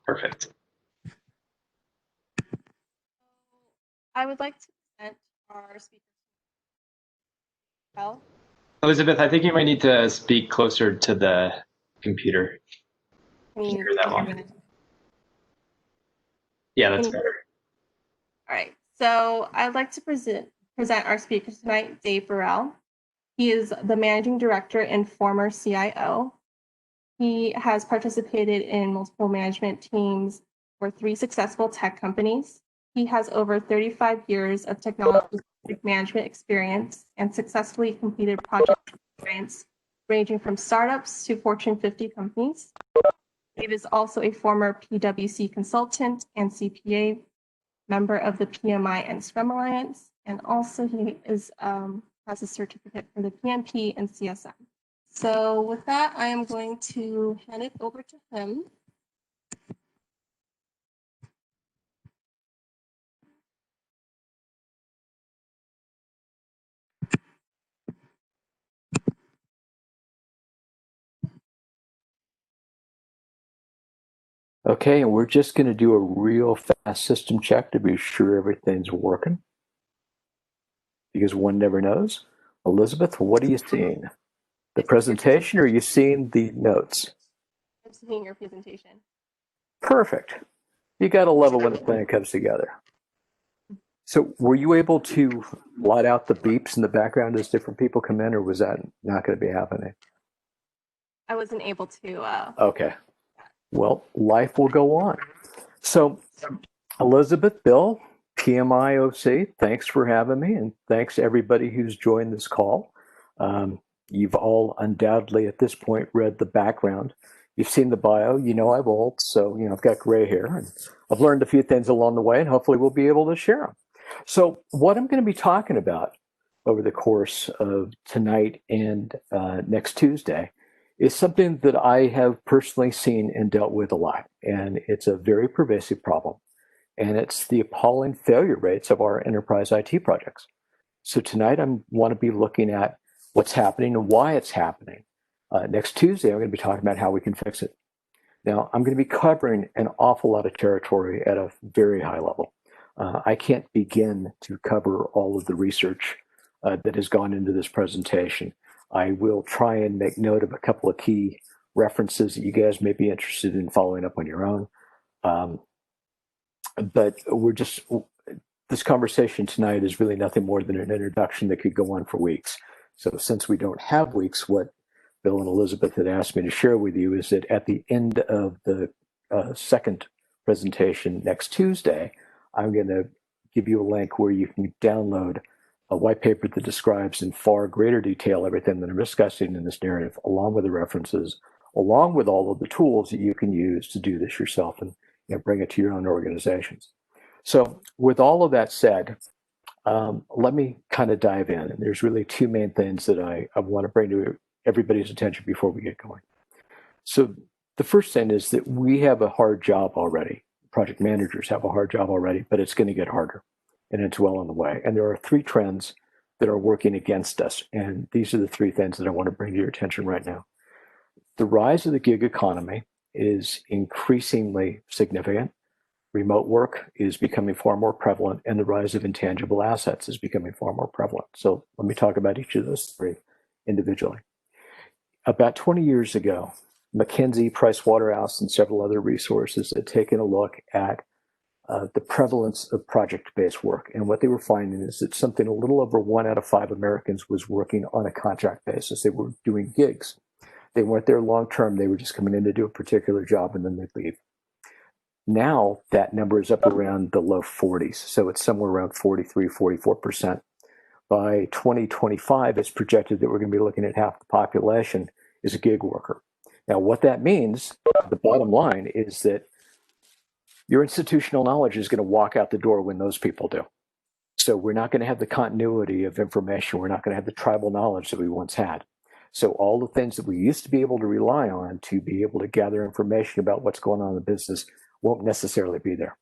Perfect. I would like to present our speaker. Well, Elizabeth, I think you might need to speak closer to the computer. can Can you you hear that hear one? me? Yeah, that's Can you- better. All right. So I'd like to present our speaker tonight, Dave Burrill. He is the managing director and former CIO. He has participated in multiple management teams for 3 successful tech companies. He has over 35 years of technology management experience and successfully completed project experience ranging from startups to Fortune 50 companies. Dave is also a former PwC consultant and CPA, member of the PMI and Scrum Alliance, and also he is has a certificate for the PMP and CSM. So with that, I am going to hand it over to him. Okay, and we're just going to do a real fast system check to be sure everything's working, because one never knows. Elizabeth, what are you seeing? The presentation, or are you seeing the notes? I'm seeing your presentation. Perfect. You got to love it when the plan comes together. So were you able to blot out the beeps in the background as different people come in, or was that not going to be happening? I wasn't able to. Okay. Well, life will go on. So, Elizabeth, Bill, PMI-OC, thanks for having me, and thanks to everybody who's joined this call. You've all undoubtedly at this point read the background. You've seen the bio. You know I'm old, so I've got gray hair, and I've learned a few things along the way, and hopefully we'll be able to share them. So, what I'm going to be talking about over the course of tonight and next Tuesday is something that I have personally seen and dealt with a lot, and it's a very pervasive problem, and it's the appalling failure rates of our enterprise IT projects. So tonight I want to be looking at what's happening and why it's happening. Next Tuesday, I'm going to be talking about how we can fix it. Now, I'm going to be covering an awful lot of territory at a very high level. I can't begin to cover all of the research that has gone into this presentation. I will try and make note of a couple of key references that you guys may be interested in following up on your own. But this conversation tonight is really nothing more than an introduction that could go on for weeks. So since we don't have weeks, what Bill and Elizabeth had asked me to share with you is that at the end of the second presentation next Tuesday, I'm going to give you a link where you can download a white paper that describes in far greater detail everything that I'm discussing in this narrative, along with the references, along with all of the tools that you can use to do this yourself and bring it to your own organizations. So with all of that said, let me kind of dive in. And there's really 2 main things that I want to bring to everybody's attention before we get going. So the first thing is that we have a hard job already. Project managers have a hard job already, but it's going to get harder, and it's well on the way. And there are 3 trends that are working against us. And these are the 3 things that I want to bring to your attention right now. The rise of the gig economy is increasingly significant. Remote work is becoming far more prevalent, and the rise of intangible assets is becoming far more prevalent. So let me talk about each of those 3 individually. About 20 years ago, McKinsey, Pricewaterhouse, and several other resources had taken a look at the prevalence of project-based work. And what they were finding is that something a little over 1 out of 5 Americans was working on a contract basis. They were doing gigs. They weren't there long-term. They were just coming in to do a particular job, and then they'd leave. Now that number is up around the low 40s. So it's somewhere around 43, 44%. By 2025, it's projected that we're going to be looking at half the population is a gig worker. Now, what that means, the bottom line, is that your institutional knowledge is going to walk out the door when those people do. So we're not going to have the continuity of information. We're not going to have the tribal knowledge that we once had. So all the things that we used to be able to rely on to be able to gather information about what's going on in the business won't necessarily be there.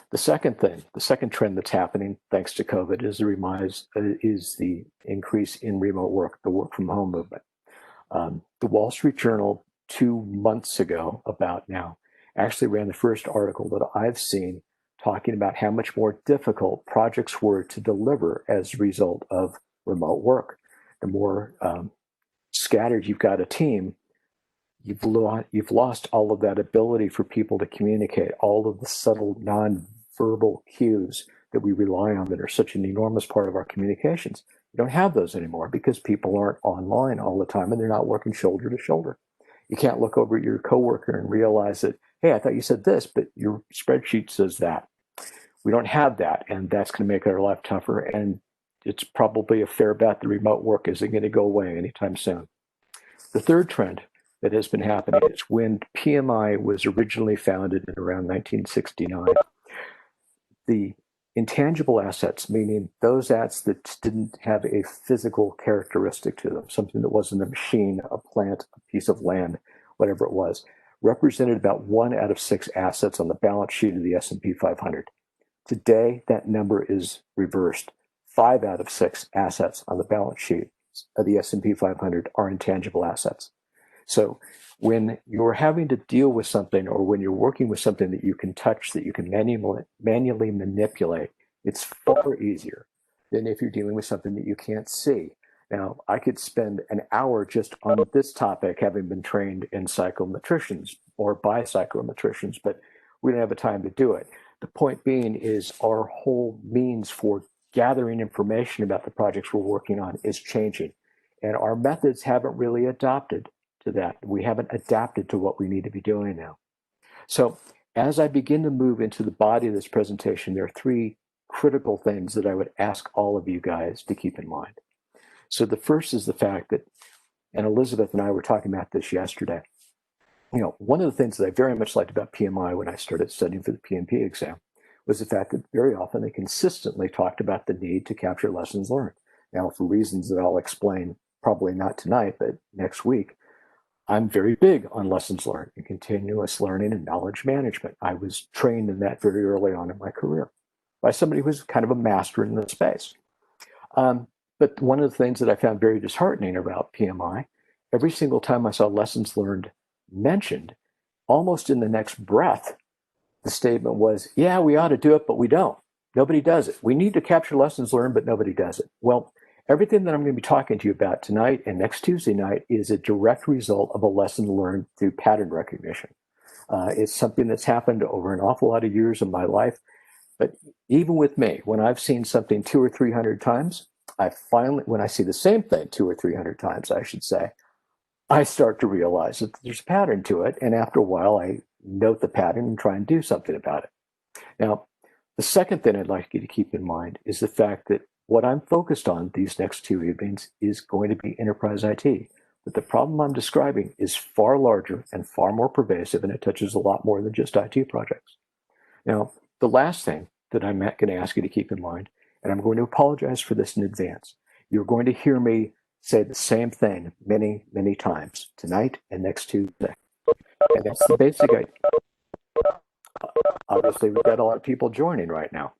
The second thing, the second trend that's happening thanks to COVID is the increase in remote work, the work from home movement. The Wall Street Journal 2 months ago about now actually ran the first article that I've seen talking about how much more difficult projects were to deliver as a result of remote work. The more scattered you've got a team, you've lost all of that ability for people to communicate, all of the subtle non-verbal cues that we rely on that are such an enormous part of our communications. You don't have those anymore because people aren't online all the time and they're not working shoulder to shoulder. You can't look over at your coworker and realize that, hey, I thought you said this, but your spreadsheet says that. We don't have that, and that's going to make our life tougher. And it's probably a fair bet that remote work isn't going to go away anytime soon. The third trend that has been happening is when PMI was originally founded in around 1969, the intangible assets, meaning those assets that didn't have a physical characteristic to them, something that wasn't a machine, a plant, a piece of land, whatever it was, represented about 1 out of 6 assets on the balance sheet of the S&P 500. Today, that number is reversed. 5 out of 6 assets on the balance sheet of the S&P 500 are intangible assets. So when you're having to deal with something, or when you're working with something that you can touch, that you can manually manipulate, it's far easier than if you're dealing with something that you can't see. Now, I could spend an hour just on this topic, having been trained in psychometricians or by psychometricians, but we don't have the time to do it. The point being is our whole means for gathering information about the projects we're working on is changing. And our methods haven't really adopted to that. We haven't adapted to what we need to be doing now. So as I begin to move into the body of this presentation, there are 3 critical things that I would ask all of you guys to keep in mind. So the first is the fact that, and Elizabeth and I were talking about this yesterday, one of the things that I very much liked about PMI when I started studying for the PMP exam was the fact that very often they consistently talked about the need to capture lessons learned. Now, for reasons that I'll explain, probably not tonight, but next week, I'm very big on lessons learned and continuous learning and knowledge management. I was trained in that very early on in my career by somebody who was kind of a master in the space. But one of the things that I found very disheartening about PMI, every single time I saw lessons learned mentioned, almost in the next breath, the statement was, yeah, we ought to do it, but we don't. Nobody does it. We need to capture lessons learned, but nobody does it. Well, everything that I'm going to be talking to you about tonight and next Tuesday night is a direct result of a lesson learned through pattern recognition. It's something that's happened over an awful lot of years of my life. But even with me, when I've seen something 200 or 300 times, when I see the same thing 200 or 300 times, I should say, I start to realize that there's a pattern to it. And after a while, I note the pattern and try and do something about it. Now, the second thing I'd like you to keep in mind is the fact that what I'm focused on these next 2 evenings is going to be enterprise IT. But the problem I'm describing is far larger and far more pervasive, and it touches a lot more than just IT projects. Now, the last thing that I'm going to ask you to keep in mind, and I'm going to apologize for this in advance, you're going to hear me say the same thing many, many times tonight and next Tuesday. And that's the basic idea. Obviously, we've got a lot of people joining right now.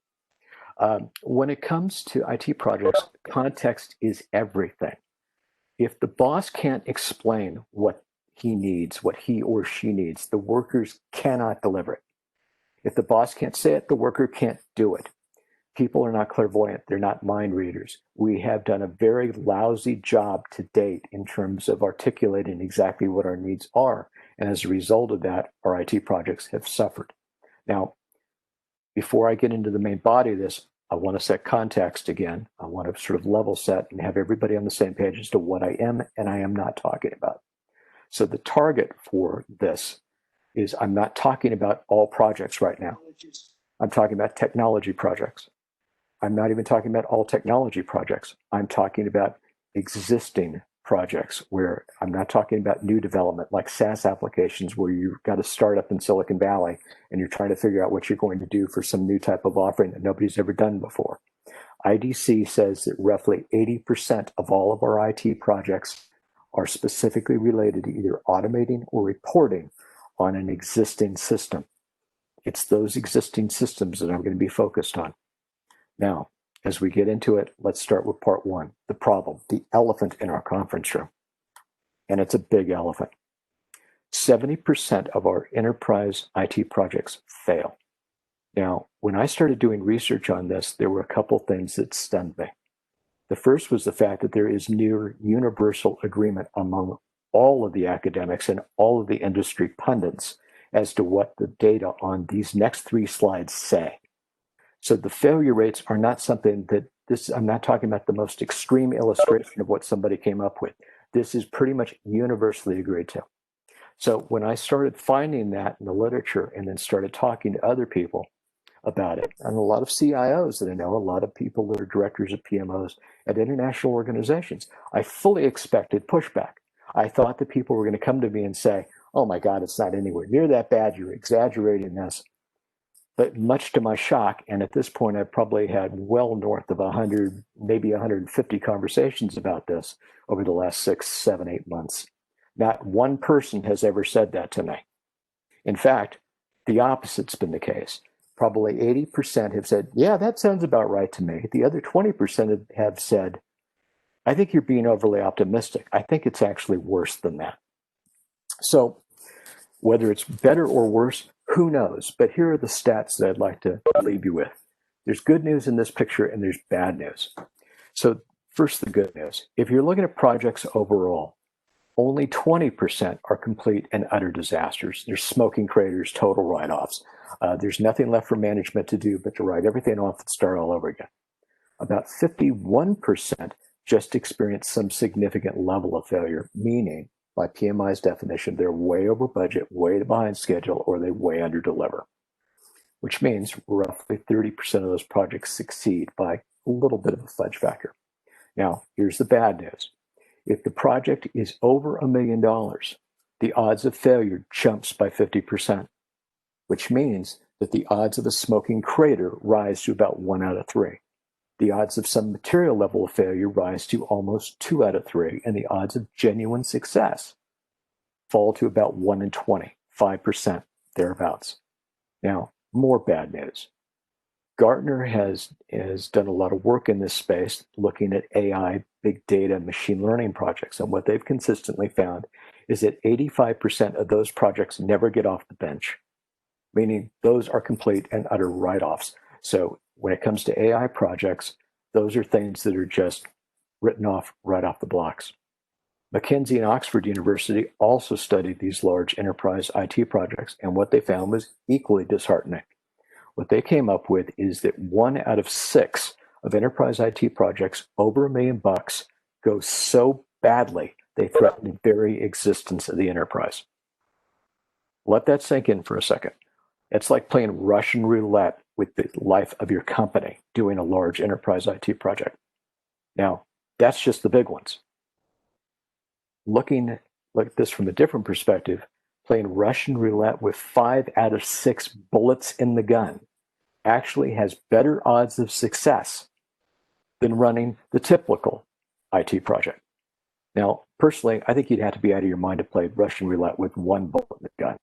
When it comes to IT projects, context is everything. If the boss can't explain what he needs, what he or she needs, the workers cannot deliver it. If the boss can't say it, the worker can't do it. People are not clairvoyant. They're not mind readers. We have done a very lousy job to date in terms of articulating exactly what our needs are. And as a result of that, our IT projects have suffered. Now, before I get into the main body of this, I want to set context again. I want to sort of level set and have everybody on the same page as to what I am and I am not talking about. So the target for this is I'm not talking about all projects right now. I'm talking about technology projects. I'm not even talking about all technology projects. I'm talking about existing projects where I'm not talking about new development like SaaS applications where you've got to start up in Silicon Valley and you're trying to figure out what you're going to do for some new type of offering that nobody's ever done before. IDC says that roughly 80% of all of our IT projects are specifically related to either automating or reporting on an existing system. It's those existing systems that I'm going to be focused on. Now, as we get into it, let's start with part 1, the problem, the elephant in our conference room. And it's a big elephant. 70% of our enterprise IT projects fail. Now, when I started doing research on this, there were a couple things that stunned me. The first was the fact that there is near universal agreement among all of the academics and all of the industry pundits as to what the data on these next 3 slides say. So the failure rates are not something that I'm not talking about the most extreme illustration of what somebody came up with. This is pretty much universally agreed to. So when I started finding that in the literature and then started talking to other people about it, and a lot of CIOs that I know, a lot of people that are directors of PMOs at international organizations, I fully expected pushback. I thought that people were going to come to me and say, oh my God, it's not anywhere near that bad, you're exaggerating this. But much to my shock, and at this point I've probably had well north of 100, maybe 150 conversations about this over the last 6, 7, 8 months. Not one person has ever said that to me. In fact, the opposite's been the case. Probably 80% have said, yeah, that sounds about right to me. The other 20% have said, I think you're being overly optimistic. I think it's actually worse than that. So whether it's better or worse, who knows? But here are the stats that I'd like to leave you with. There's good news in this picture and there's bad news. So first, the good news. If you're looking at projects overall, only 20% are complete and utter disasters. There's smoking craters, total write-offs. There's nothing left for management to do but to write everything off and start all over again. About 51% just experience some significant level of failure, meaning, by PMI's definition, they're way over budget, way behind schedule, or they way under deliver, which means roughly 30% of those projects succeed by a little bit of a fudge factor. Now, here's the bad news. If the project is over $1 million, the odds of failure jumps by 50%, which means that the odds of a smoking crater rise to about 1 out of 3. The odds of some material level of failure rise to almost 2 out of 3, and the odds of genuine success fall to about 1 in 20, 5%, thereabouts. Now, more bad news. Gartner has done a lot of work in this space, looking at AI, big data, machine learning projects, and what they've consistently found is that 85% of those projects never get off the bench, meaning those are complete and utter write-offs. So when it comes to AI projects, those are things that are just written off right off the blocks. McKinsey and Oxford University also studied these large enterprise IT projects, and what they found was equally disheartening. What they came up with is that 1 out of 6 of enterprise IT projects over $1 million go so badly they threaten the very existence of the enterprise. Let that sink in for a second. It's like playing Russian roulette with the life of your company doing a large enterprise IT project. Now, that's just the big ones. Looking at this from a different perspective, playing Russian roulette with 5 out of 6 bullets in the gun actually has better odds of success than running the typical IT project. Now, personally, I think you'd have to be out of your mind to play Russian roulette with 1 bullet in the gun.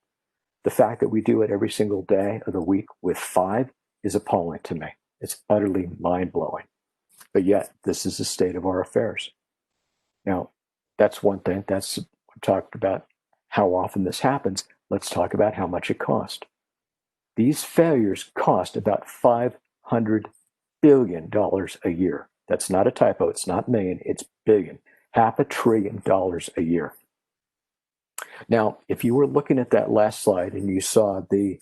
The fact that we do it every single day of the week with 5 is appalling to me. It's utterly mind-blowing. But yet, this is the state of our affairs. Now, that's one thing. That's we talked about how often this happens. Let's talk about how much it cost. These failures cost about $500 billion a year. That's not a typo. It's not million. It's billion. $500 billion a year. Now, if you were looking at that last slide and you saw the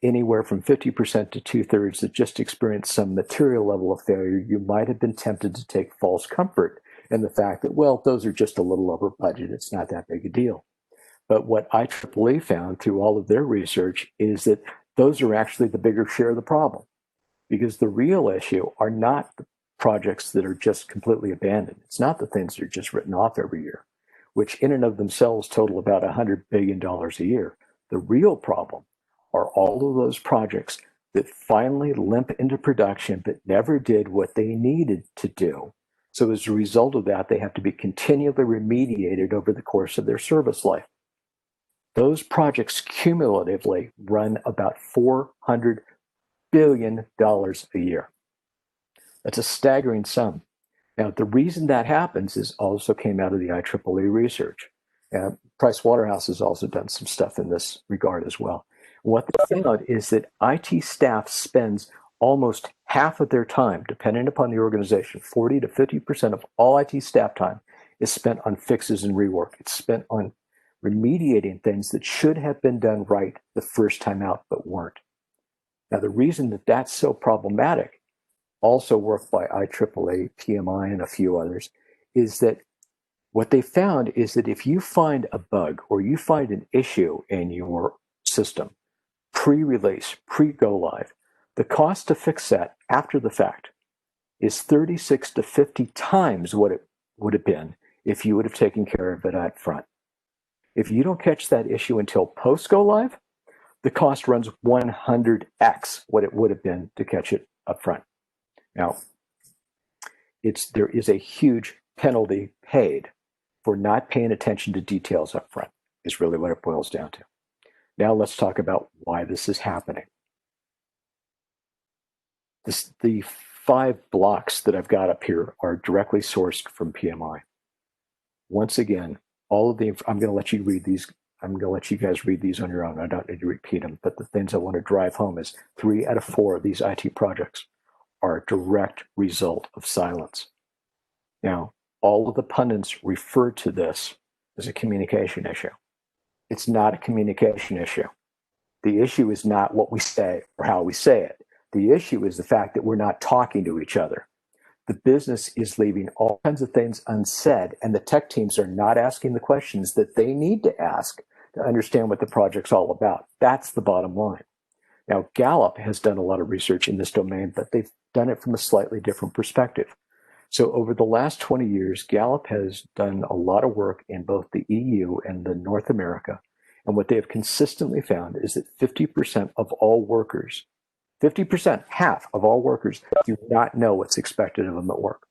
anywhere from 50% to 2/3 that just experienced some material level of failure, you might have been tempted to take false comfort in the fact that, well, those are just a little over budget. It's not that big a deal. But what IEEE found through all of their research is that those are actually the bigger share of the problem, because the real issue are not the projects that are just completely abandoned. It's not the things that are just written off every year, which in and of themselves total about $100 billion a year. The real problem are all of those projects that finally limp into production but never did what they needed to do. So as a result of that, they have to be continually remediated over the course of their service life. Those projects cumulatively run about $400 billion a year. That's a staggering sum. Now, the reason that happens is also came out of the IEEE research. Price Waterhouse has also done some stuff in this regard as well. What they found is that IT staff spends almost half of their time, depending upon the organization, 40 to 50% of all IT staff time is spent on fixes and rework. It's spent on remediating things that should have been done right the first time out, but weren't. Now, the reason that that's so problematic, also worked by IEEE, PMI, and a few others, is that what they found is that if you find a bug or you find an issue in your system, pre-release, pre-go live, the cost to fix that after the fact is 36 to 50 times what it would have been if you would have taken care of it up front. If you don't catch that issue until post-go live, the cost runs 100x what it would have been to catch it up front. Now, there is a huge penalty paid for not paying attention to details up front, is really what it boils down to. Now let's talk about why this is happening. The 5 blocks that I've got up here are directly sourced from PMI. Once again, I'm going to let you read these. I'm going to let you guys read these on your own. I don't need to repeat them, but the things I want to drive home is 3 out of 4 of these IT projects are a direct result of silence. Now, all of the pundits refer to this as a communication issue. It's not a communication issue. The issue is not what we say or how we say it. The issue is the fact that we're not talking to each other. The business is leaving all kinds of things unsaid, and the tech teams are not asking the questions that they need to ask to understand what the project's all about. That's the bottom line. Now, Gallup has done a lot of research in this domain, but they've done it from a slightly different perspective. So over the last 20 years, Gallup has done a lot of work in both the EU and the North America. And what they have consistently found is that 50% of all workers, 50%, half of all workers, do not know what's expected of them at work.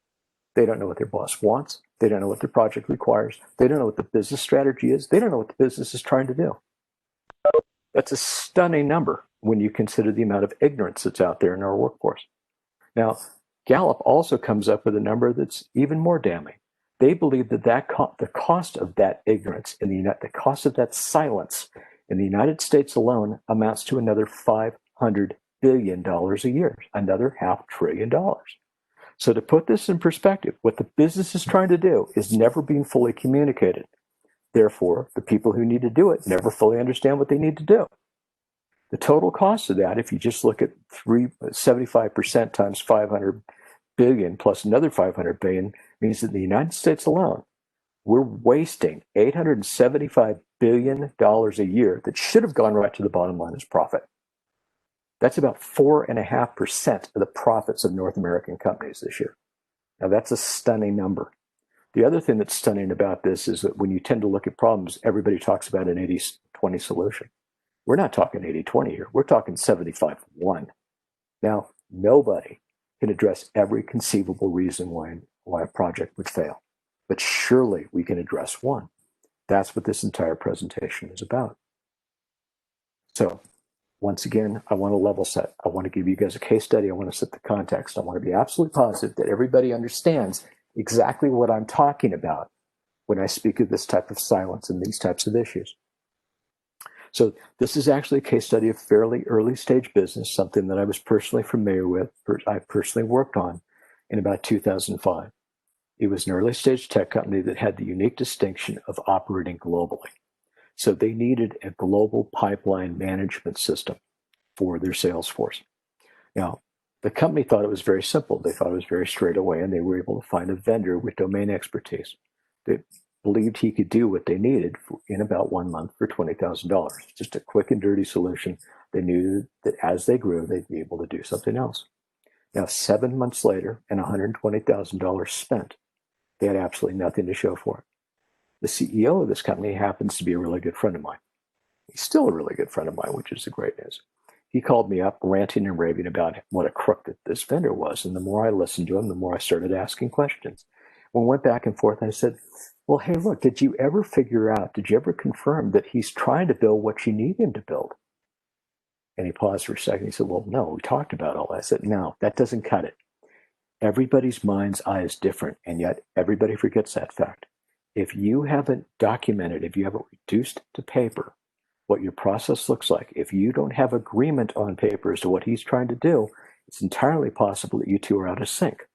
They don't know what their boss wants. They don't know what their project requires. They don't know what the business strategy is. They don't know what the business is trying to do. That's a stunning number when you consider the amount of ignorance that's out there in our workforce. Now, Gallup also comes up with a number that's even more damning. They believe that the cost of that ignorance, the cost of that silence in the United States alone amounts to another $500 billion a year, another $500 billion. So to put this in perspective, what the business is trying to do is never being fully communicated. Therefore, the people who need to do it never fully understand what they need to do. The total cost of that, if you just look at 75% times 500 billion plus another 500 billion, means that in the United States alone, we're wasting $875 billion a year that should have gone right to the bottom line as profit. That's about 4.5% of the profits of North American companies this year. Now, that's a stunning number. The other thing that's stunning about this is that when you tend to look at problems, everybody talks about an 80-20 solution. We're not talking 80-20 here. We're talking 75-1. Now, nobody can address every conceivable reason why a project would fail. But surely we can address one. That's what this entire presentation is about. So, once again, I want to level set. I want to give you guys a case study. I want to set the context. I want to be absolutely positive that everybody understands exactly what I'm talking about when I speak of this type of silence and these types of issues. So this is actually a case study of fairly early stage business, something that I was personally familiar with, I personally worked on in about 2005. It was an early stage tech company that had the unique distinction of operating globally. So they needed a global pipeline management system for their sales force. Now, the company thought it was very simple. They thought it was very straight away, and they were able to find a vendor with domain expertise that believed he could do what they needed in about 1 month for $20,000. Just a quick and dirty solution. They knew that as they grew, they'd be able to do something else. Now, 7 months later and $120,000 spent, they had absolutely nothing to show for it. The CEO of this company happens to be a really good friend of mine. He's still a really good friend of mine, which is the great news. He called me up ranting and raving about what a crook that this vendor was. And the more I listened to him, the more I started asking questions. When we went back and forth, I said, well, hey, look, did you ever confirm that he's trying to build what you need him to build? And he paused for a second. He said, well, no, we talked about all that. I said, no, that doesn't cut it. Everybody's mind's eye is different, and yet everybody forgets that fact. if you haven't documented, if you haven't reduced to paper what your process looks like, if you don't have agreement on paper as to what he's trying to do, it's entirely possible that you two are out of sync.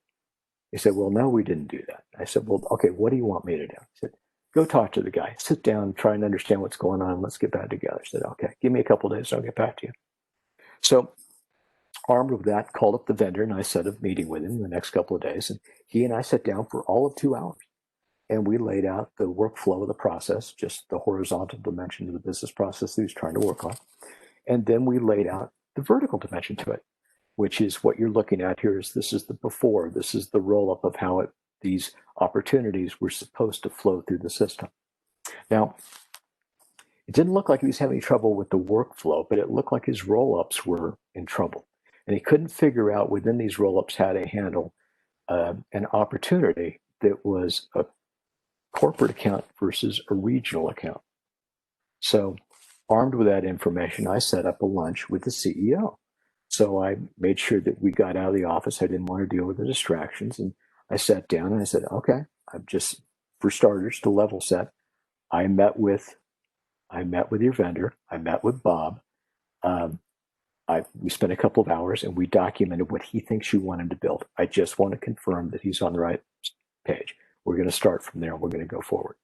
He said, well, no, we didn't do that. I said, well, okay, what do you want me to do? He said, go talk to the guy, sit down, try and understand what's going on. Let's get back together. I said, okay, give me a couple of days. I'll get back to you. So armed with that, called up the vendor and I set a meeting with him in the next couple of days. And he and I sat down for all of 2 hours. And we laid out the workflow of the process, just the horizontal dimension of the business process that he was trying to work on. And then we laid out the vertical dimension to it, which is what you're looking at here. This is the before, this is the roll up of how these opportunities were supposed to flow through the system. Now, it didn't look like he was having trouble with the workflow, but it looked like his roll ups were in trouble. And he couldn't figure out within these roll ups how to handle an opportunity that was a corporate account versus a regional account. So armed with that information, I set up a lunch with the CEO. So I made sure that we got out of the office. I didn't want to deal with the distractions. And I sat down and I said, okay, I'm just, for starters, to level set, I met with your vendor. I met with Bob. We spent a couple of hours and we documented what he thinks you want him to build. I just want to confirm that he's on the right page. We're going to start from there. We're going to go forward.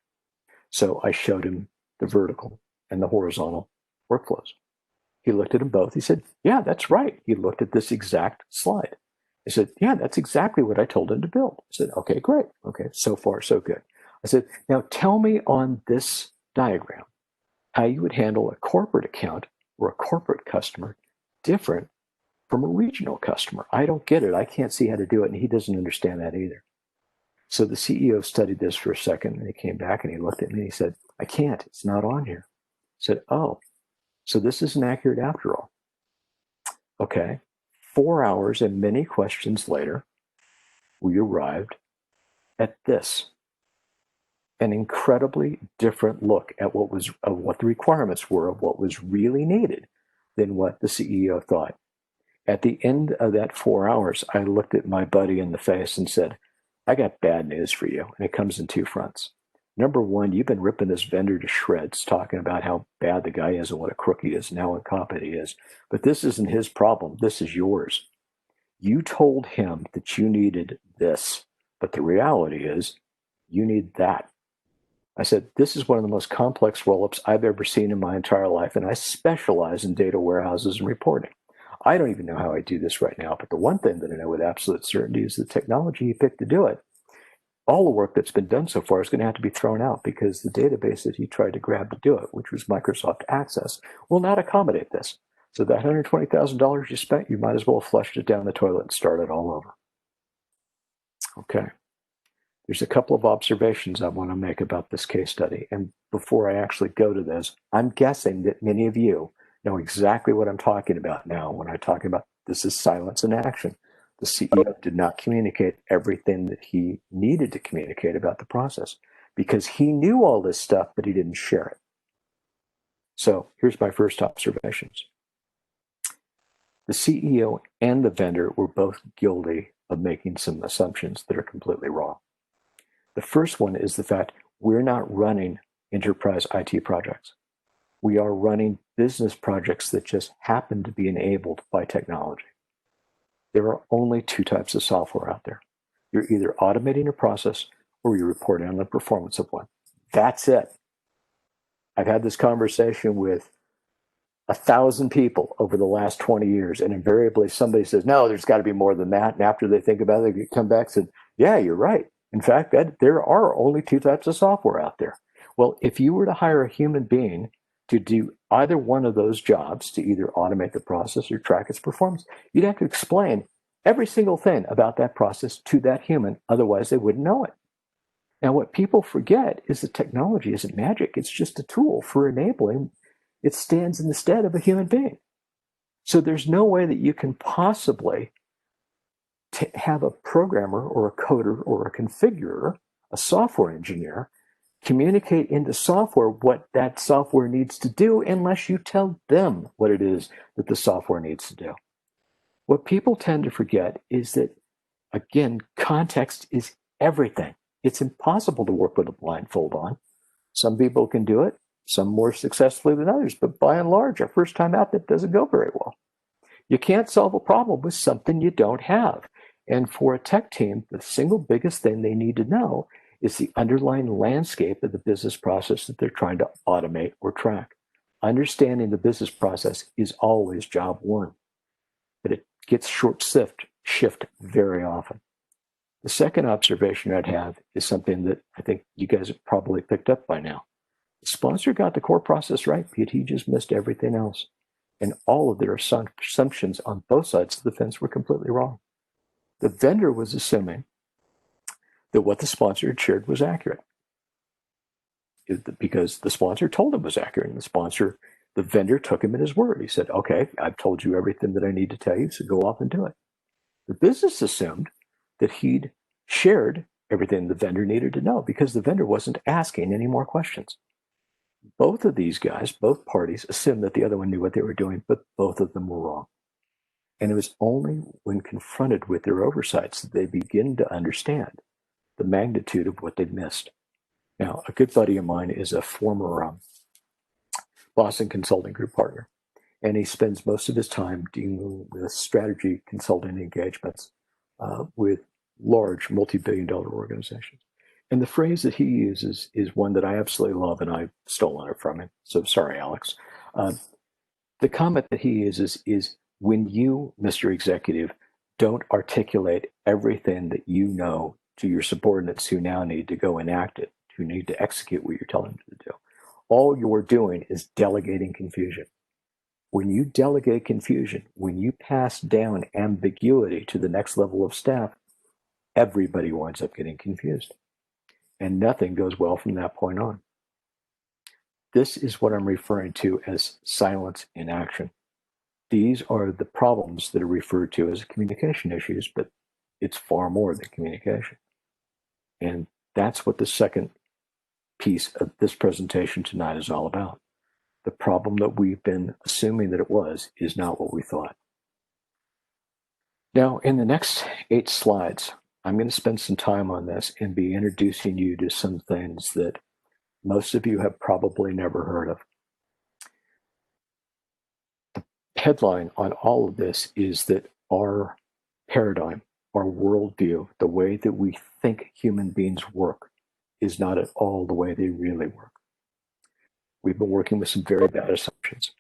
So I showed him the vertical and the horizontal workflows. He looked at them both. He said, yeah, that's right. He looked at this exact slide. I said, yeah, that's exactly what I told him to build. I said, okay, great. Okay, so far, so good. I said, now tell me on this diagram how you would handle a corporate account or a corporate customer different from a regional customer. I don't get it. I can't see how to do it. And he doesn't understand that either. So the CEO studied this for a second and he came back and he looked at me and he said, I can't, it's not on here. I said, oh, so this isn't accurate after all. Okay, 4 hours and many questions later, we arrived at this, an incredibly different look at what the requirements were of what was really needed than what the CEO thought. At the end of that 4 hours, I looked at my buddy in the face and said, I got bad news for you, and it comes in two fronts. Number one, you've been ripping this vendor to shreds, talking about how bad the guy is and what a crook he is and how incompetent he is. But this isn't his problem. This is yours. You told him that you needed this, but the reality is you need that. I said, this is one of the most complex roll-ups I've ever seen in my entire life, and I specialize in data warehouses and reporting. I don't even know how I do this right now, but the one thing that I know with absolute certainty is the technology he picked to do it. All the work that's been done so far is going to have to be thrown out because the database that he tried to grab to do it, which was Microsoft Access, will not accommodate this. So that $120,000 you spent, you might as well have flushed it down the toilet and start it all over. Okay. There's a couple of observations I want to make about this case study. And before I actually go to this, I'm guessing that many of you know exactly what I'm talking about now when I talk about this is silence in action. The CEO did not communicate everything that he needed to communicate about the process because he knew all this stuff, but he didn't share it. So here's my first observations. The CEO and the vendor were both guilty of making some assumptions that are completely wrong. The first one is the fact we're not running enterprise IT projects. We are running business projects that just happen to be enabled by technology. There are only two types of software out there. You're either automating a process or you're reporting on the performance of one. That's it. I've had this conversation with 1,000 people over the last 20 years, and invariably somebody says, no, there's got to be more than that. And after they think about it, they come back and say, yeah, you're right. In fact, there are only two types of software out there. Well, if you were to hire a human being to do either one of those jobs, to either automate the process or track its performance, you'd have to explain every single thing about that process to that human. Otherwise, they wouldn't know it. Now, what people forget is that technology isn't magic. It's just a tool for enabling. It stands in the stead of a human being. So there's no way that you can possibly have a programmer or a coder or a configurer, a software engineer, communicate into software what that software needs to do unless you tell them what it is that the software needs to do. What people tend to forget is that, again, context is everything. It's impossible to work with a blindfold on. Some people can do it, some more successfully than others, but by and large, our first time out, that doesn't go very well. You can't solve a problem with something you don't have. And for a tech team, the single biggest thing they need to know is the underlying landscape of the business process that they're trying to automate or track. Understanding the business process is always job one, but it gets shift very often. The second observation I'd have is something that I think you guys have probably picked up by now. The sponsor got the core process right, but he just missed everything else. And all of their assumptions on both sides of the fence were completely wrong. The vendor was assuming that what the sponsor had shared was accurate because the sponsor told him it was accurate. And the vendor took him at his word. He said, okay, I've told you everything that I need to tell you, so go off and do it. The business assumed that he'd shared everything the vendor needed to know because the vendor wasn't asking any more questions. Both of these guys, both parties, assumed that the other one knew what they were doing, but both of them were wrong. And it was only when confronted with their oversights that they begin to understand the magnitude of what they'd missed. Now, a good buddy of mine is a former Boston Consulting Group partner, and he spends most of his time dealing with strategy consulting engagements with large multi-billion-dollar organizations. And the phrase that he uses is one that I absolutely love, and I've stolen it from him. So sorry, Alex. The comment that he uses is when you, Mr. Executive, don't articulate everything that you know to your subordinates who now need to go enact it, who need to execute what you're telling them to do, all you're doing is delegating confusion. When you delegate confusion, when you pass down ambiguity to the next level of staff, everybody winds up getting confused. And nothing goes well from that point on. This is what I'm referring to as silence in action. These are the problems that are referred to as communication issues, but it's far more than communication. And that's what the second piece of this presentation tonight is all about. The problem that we've been assuming that it was is not what we thought. Now, in the next 8 slides, I'm going to spend some time on this and be introducing you to some things that most of you have probably never heard of. The headline on all of this is that our paradigm, our worldview, the way that we think human beings work is not at all the way they really work. We've been working with some very bad assumptions.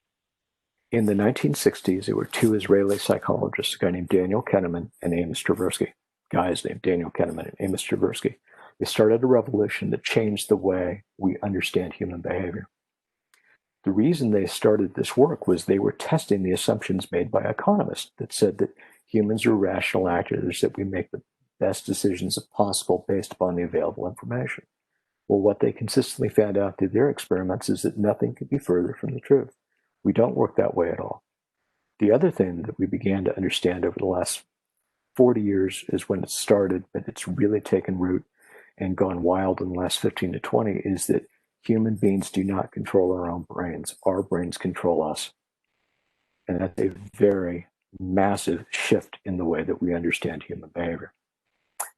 In the 1960s, there were 2 Israeli psychologists, a guy named Daniel Kahneman and Amos Tversky. Guys named Daniel Kahneman and Amos Tversky. They started a revolution that changed the way we understand human behavior. The reason they started this work was they were testing the assumptions made by economists that said that humans are rational actors, that we make the best decisions possible based upon the available information. Well, what they consistently found out through their experiments is that nothing could be further from the truth. We don't work that way at all. The other thing that we began to understand over the last 40 years is when it started, but it's really taken root and gone wild in the last 15 to 20, is that human beings do not control our own brains. Our brains control us. And that's a very massive shift in the way that we understand human behavior.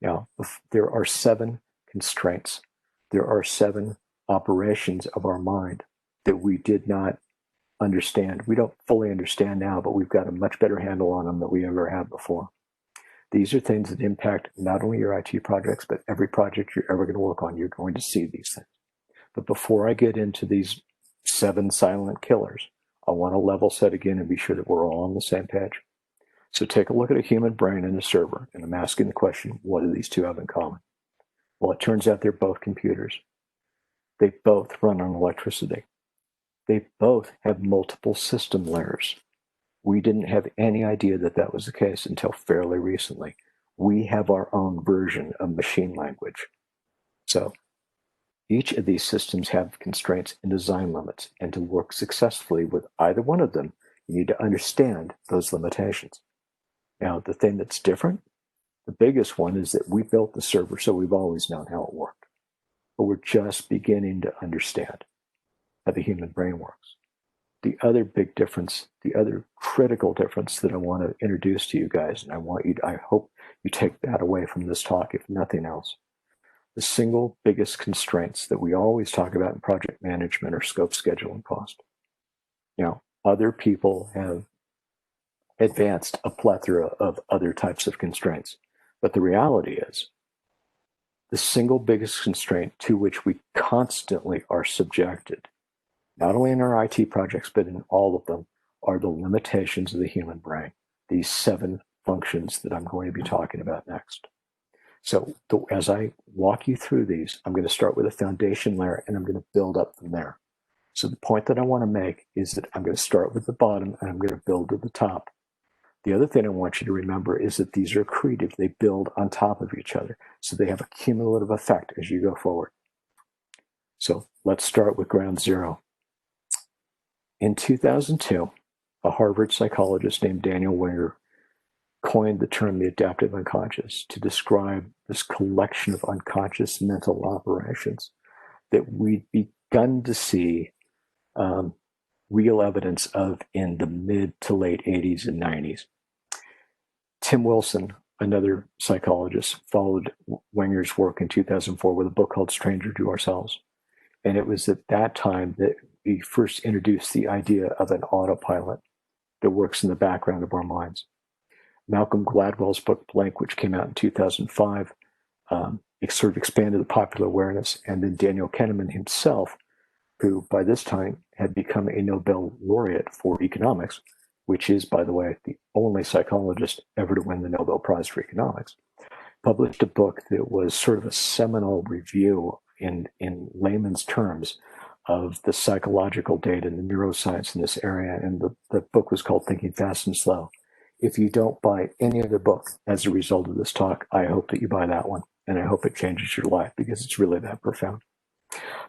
Now, there are 7 constraints. There are 7 operations of our mind that we did not understand. We don't fully understand now, but we've got a much better handle on them than we ever have before. These are things that impact not only your IT projects, but every project you're ever going to work on, you're going to see these things. But before I get into these 7 silent killers, I want to level set again and be sure that we're all on the same page. So take a look at a human brain and a server, and I'm asking the question, what do these 2 have in common? Well, it turns out they're both computers. They both run on electricity. They both have multiple system layers. We didn't have any idea that that was the case until fairly recently. We have our own version of machine language. So each of these systems have constraints and design limits, and to work successfully with either one of them, you need to understand those limitations. Now, the thing that's different, the biggest one, is that we built the server, so we've always known how it worked. But we're just beginning to understand how the human brain works. The other big difference, the other critical difference that I want to introduce to you guys, and I hope you take that away from this talk, if nothing else. The single biggest constraints that we always talk about in project management are scope, schedule, and cost. Other people have advanced a plethora of other types of constraints. But the reality is, the single biggest constraint to which we constantly are subjected, not only in our IT projects, but in all of them, are the limitations of the human brain, these 7 functions that I'm going to be talking about next. So as I walk you through these, I'm going to start with a foundation layer and I'm going to build up from there. So the point that I want to make is that I'm going to start with the bottom and I'm going to build to the top. The other thing I want you to remember is that these are accretive. They build on top of each other. So they have a cumulative effect as you go forward. So let's start with ground zero. In 2002, a Harvard psychologist named Daniel Winger coined the term the adaptive unconscious to describe this collection of unconscious mental operations that we'd begun to see real evidence of in the mid to late 80s and 90s. Tim Wilson, another psychologist, followed Wenger's work in 2004 with a book called Stranger to Ourselves. And it was at that time that we first introduced the idea of an autopilot that works in the background of our minds. Malcolm Gladwell's book Blank, which came out in 2005, it sort of expanded the popular awareness. And then Daniel Kahneman himself, who by this time had become a Nobel laureate for economics, which is, by the way, the only psychologist ever to win the Nobel Prize for economics, published a book that was sort of a seminal review in layman's terms of the psychological data and the neuroscience in this area. And the book was called Thinking Fast and Slow. If you don't buy any other book as a result of this talk, I hope that you buy that one. And I hope it changes your life because it's really that profound.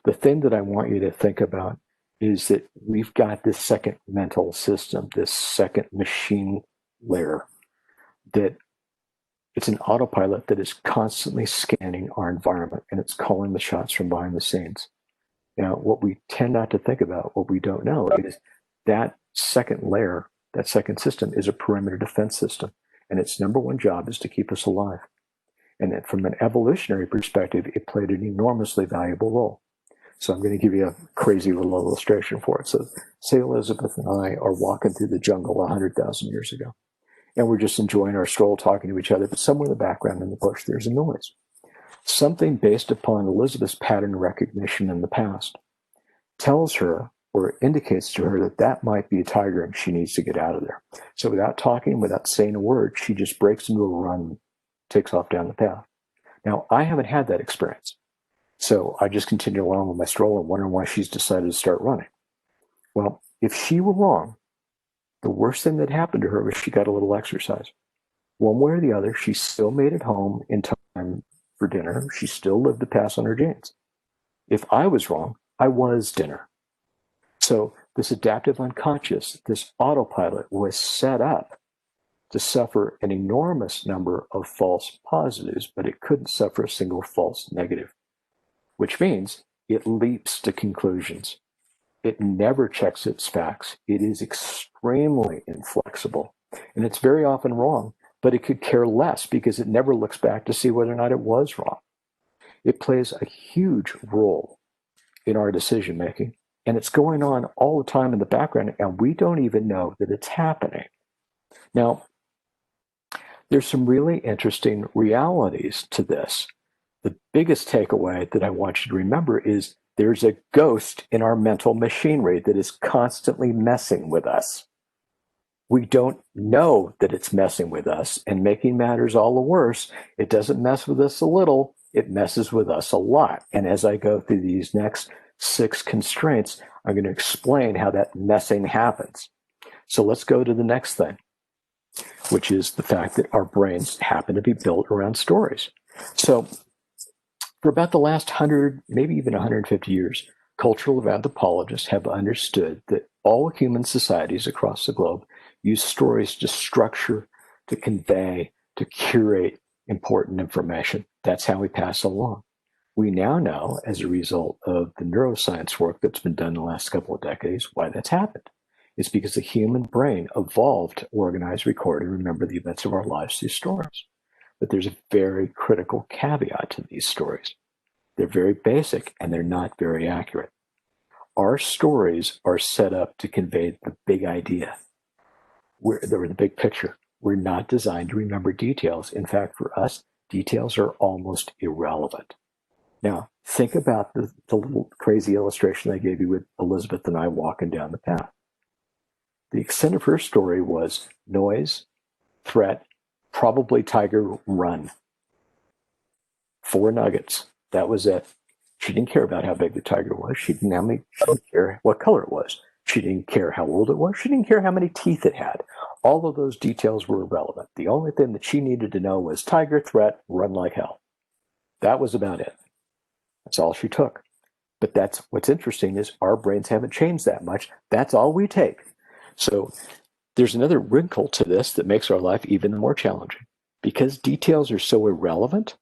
The thing that I want you to think about is that we've got this second mental system, this second machine layer, that it's an autopilot that is constantly scanning our environment and it's calling the shots from behind the scenes. Now, what we tend not to think about, what we don't know, is that second layer, that second system is a perimeter defense system. And its number one job is to keep us alive. And then from an evolutionary perspective, it played an enormously valuable role. So I'm going to give you a crazy little illustration for it. So say Elizabeth and I are walking through the jungle 100,000 years ago, and we're just enjoying our stroll, talking to each other, but somewhere in the background in the bush, there's a noise. Something based upon Elizabeth's pattern recognition in the past tells her or indicates to her that that might be a tiger and she needs to get out of there. So without talking, without saying a word, she just breaks into a run and takes off down the path. Now, I haven't had that experience. So I just continue along with my stroll and wondering why she's decided to start running. Well, if she were wrong, the worst thing that happened to her was she got a little exercise. One way or the other, she still made it home in time for dinner. She still lived to pass on her jeans. If I was wrong, I was dinner. So this adaptive unconscious, this autopilot was set up to suffer an enormous number of false positives, but it couldn't suffer a single false negative, which means it leaps to conclusions. It never checks its facts. It is extremely inflexible, and it's very often wrong, but it could care less because it never looks back to see whether or not it was wrong. It plays a huge role in our decision making, and it's going on all the time in the background, and we don't even know that it's happening. Now, there's some really interesting realities to this. The biggest takeaway that I want you to remember is there's a ghost in our mental machinery that is constantly messing with us. We don't know that it's messing with us, and making matters all the worse, it doesn't mess with us a little, it messes with us a lot. And as I go through these next 6 constraints, I'm going to explain how that messing happens. So let's go to the next thing, which is the fact that our brains happen to be built around stories. So for about the last 100, maybe even 150 years, cultural anthropologists have understood that all human societies across the globe use stories to structure, to convey, to curate important information. That's how we pass along. We now know, as a result of the neuroscience work that's been done in the last couple of decades, why that's happened. It's because the human brain evolved to organize, record, and remember the events of our lives through stories. But there's a very critical caveat to these stories. They're very basic and they're not very accurate. Our stories are set up to convey the big idea, or the big picture. We're not designed to remember details. In fact, for us, details are almost irrelevant. Now, think about the little crazy illustration I gave you with Elizabeth and I walking down the path. The extent of her story was noise, threat, probably tiger, run. 4 nuggets. That was it. She didn't care about how big the tiger was. She didn't care what color it was. She didn't care how old it was. She didn't care how many teeth it had. All of those details were irrelevant. The only thing that she needed to know was tiger, threat, run like hell. That was about it. That's all she took. But that's what's interesting is our brains haven't changed that much. That's all we take. So there's another wrinkle to this that makes our life even more challenging. Because details are so irrelevant,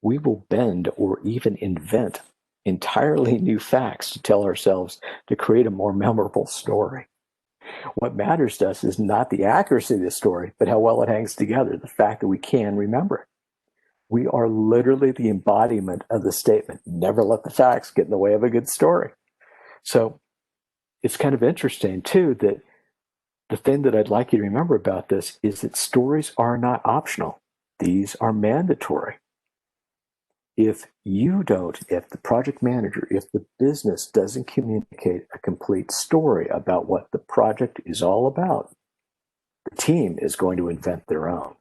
we will bend or even invent entirely new facts to tell ourselves to create a more memorable story. What matters to us is not the accuracy of the story, but how well it hangs together, the fact that we can remember it. We are literally the embodiment of the statement, never let the facts get in the way of a good story. So it's kind of interesting, too, that the thing that I'd like you to remember about this is that stories are not optional. These are mandatory. If the project manager, if the business doesn't communicate a complete story about what the project is all about, the team is going to invent their own.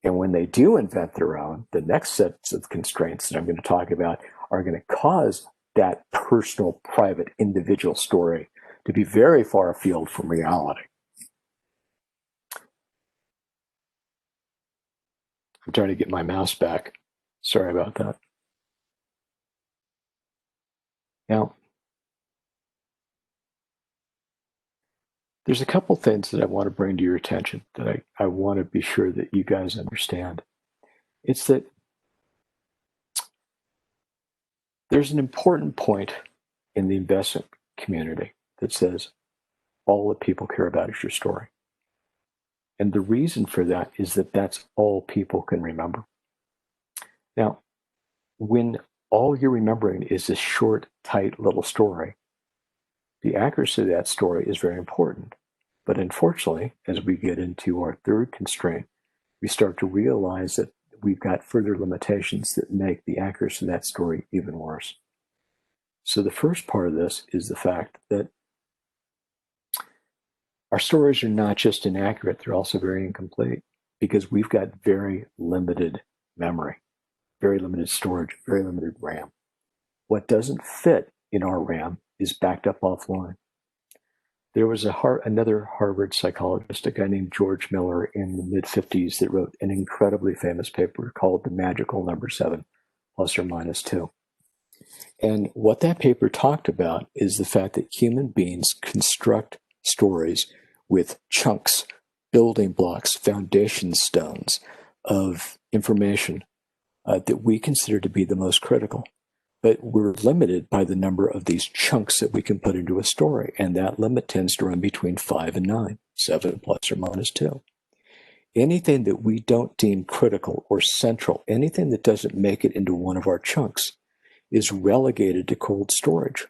And when they do invent their own, the next sets of constraints that I'm going to talk about are going to cause that personal, private, individual story to be very far afield from reality. I'm trying to get my mouse back. Sorry about that. Now, there's a couple things that I want to bring to your attention that I want to be sure that you guys understand. It's that there's an important point in the investment community that says all that people care about is your story. And the reason for that is that that's all people can remember. Now, when all you're remembering is this short, tight little story, the accuracy of that story is very important. But unfortunately, as we get into our third constraint, we start to realize that we've got further limitations that make the accuracy of that story even worse. So the first part of this is the fact that our stories are not just inaccurate, they're also very incomplete because we've got very limited memory, very limited storage, very limited RAM. What doesn't fit in our RAM is backed up offline. There was another Harvard psychologist, a guy named George Miller in the mid-50s that wrote an incredibly famous paper called The Magical Number 7, plus or minus 2. And what that paper talked about is the fact that human beings construct stories with chunks, building blocks, foundation stones of information that we consider to be the most critical. But we're limited by the number of these chunks that we can put into a story. And that limit tends to run between 5 and 9, 7 plus or minus 2. Anything that we don't deem critical or central, anything that doesn't make it into one of our chunks, is relegated to cold storage.